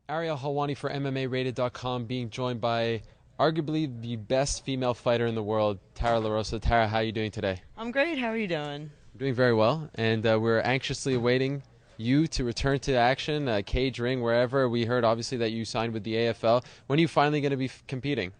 Ariel Halwani for mmarated.com, being joined by arguably the best female fighter in the world, Tara Larosa. Tara, how are you doing today? I'm great. How are you doing? I'm doing very well, and we're anxiously awaiting you to return to action, cage, ring, wherever. We heard, obviously, that you signed with the AFL. When are you finally going to be competing?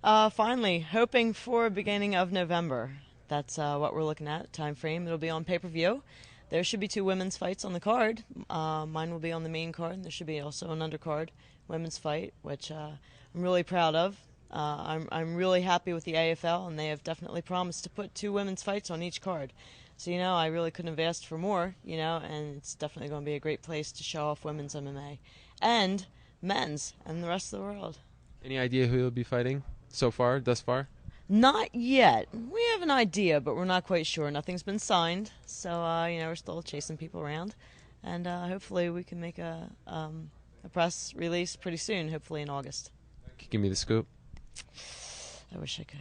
Finally, hoping for beginning of November. That's what we're looking at. Time frame. It'll be on pay-per-view. There should be two women's fights on the card. Mine will be on the main card, and there should be also an undercard women's fight, which I'm really proud of. I'm really happy with the AFL, and they have definitely promised to put two women's fights on each card. So, I really couldn't have asked for more, and it's definitely going to be a great place to show off women's MMA and men's and the rest of the world. Any idea who you'll be fighting thus far? Not yet. We have an idea, but we're not quite sure. Nothing's been signed, so we're still chasing people around, and hopefully we can make a press release pretty soon. Hopefully in August. Can you give me the scoop? I wish I could.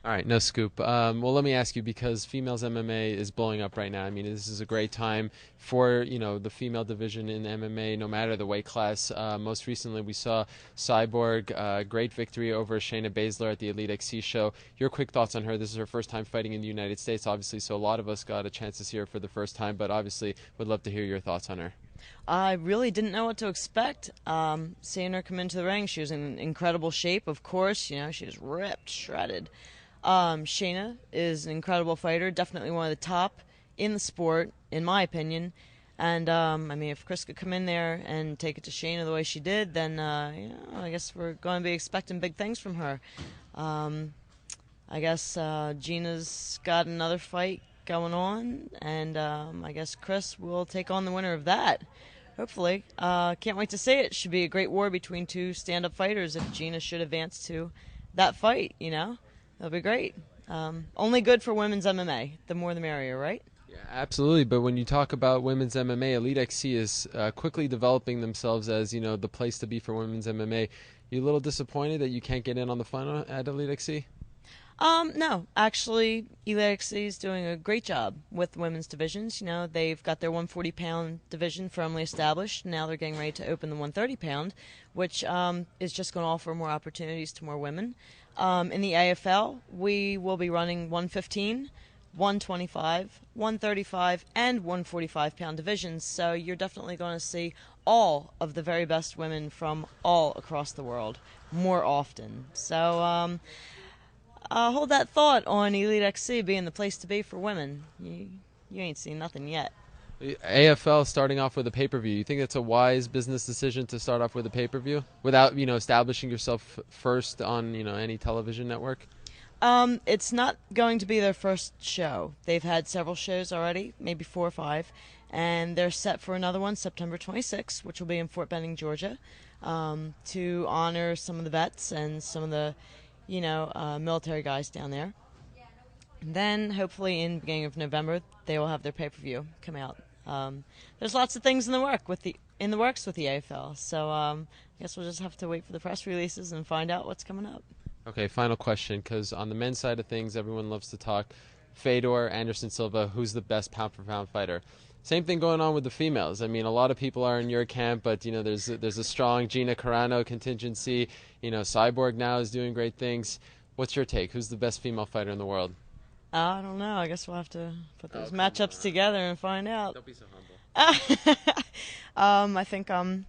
All right, no scoop. Well, let me ask you, because females MMA is blowing up right now. I mean, this is a great time for the female division in MMA, no matter the weight class. Most recently, we saw Cyborg, great victory over Shayna Baszler at the Elite XC show. Your quick thoughts on her? This is her first time fighting in the United States, obviously, so a lot of us got a chance to see her for the first time, but obviously would love to hear your thoughts on her. I really didn't know what to expect. Seeing her come into the ring, she was in incredible shape, of course. She was ripped, shredded. Shayna is an incredible fighter, definitely one of the top in the sport, in my opinion. And, if Chris could come in there and take it to Shayna the way she did, then, I guess we're going to be expecting big things from her. I guess Gina's got another fight going on, and I guess Chris will take on the winner of that. Hopefully. Can't wait to see it. Should be a great war between two stand-up fighters if Gina should advance to that fight, That'll be great. Only good for women's MMA. The more the merrier, right? Yeah, absolutely. But when you talk about women's MMA, Elite XC is quickly developing themselves as, the place to be for women's MMA. You a little disappointed that you can't get in on the fun at Elite XC? No, actually, Elite is doing a great job with women's divisions. They've got their 140-pound division firmly established. Now they're getting ready to open the 130-pound, which is just going to offer more opportunities to more women. In the AFL, we will be running 115, 125, 135, and 145-pound divisions. So you're definitely going to see all of the very best women from all across the world more often. So, hold that thought on Elite XC being the place to be for women. You ain't seen nothing yet. AFL starting off with a pay-per-view. You think it's a wise business decision to start off with a pay-per-view without, establishing yourself first on, any television network? It's not going to be their first show. They've had several shows already, maybe 4 or 5, and they're set for another one September 26th, which will be in Fort Benning, Georgia, to honor some of the vets and some of the military guys down there. And then, hopefully, in the beginning of November, they will have their pay-per-view come out. There's lots of things in the works with the AFL, so I guess we'll just have to wait for the press releases and find out what's coming up. Okay, final question, because on the men's side of things, everyone loves to talk Fedor, Anderson Silva, who's the best pound-for-pound fighter. Same thing going on with the females. I mean, a lot of people are in your camp, but there's a strong Gina Carano contingency. Cyborg now is doing great things. What's your take? Who's the best female fighter in the world? I don't know. I guess we'll have to put those matchups together and find out. Don't be so humble. I think I'm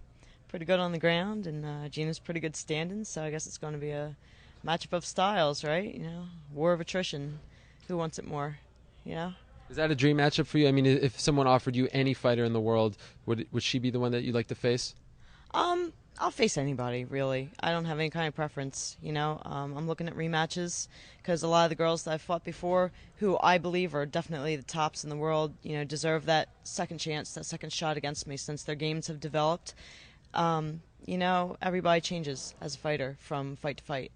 pretty good on the ground, and Gina's pretty good standing. So I guess it's going to be a matchup of styles, right? War of attrition. Who wants it more? Is that a dream matchup for you? I mean, if someone offered you any fighter in the world, would she be the one that you'd like to face? I'll face anybody, really. I don't have any kind of preference, I'm looking at rematches because a lot of the girls that I've fought before, who I believe are definitely the tops in the world, deserve that second chance, that second shot against me since their games have developed. Everybody changes as a fighter from fight to fight.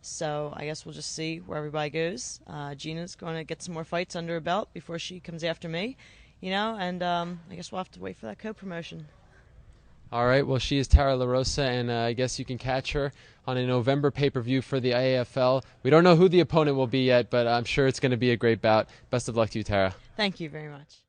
So I guess we'll just see where everybody goes. Gina's going to get some more fights under her belt before she comes after me, and I guess we'll have to wait for that co-promotion. All right, well, she is Tara Larosa, and I guess you can catch her on a November pay-per-view for the AFL. We don't know who the opponent will be yet, but I'm sure it's going to be a great bout. Best of luck to you, Tara. Thank you very much.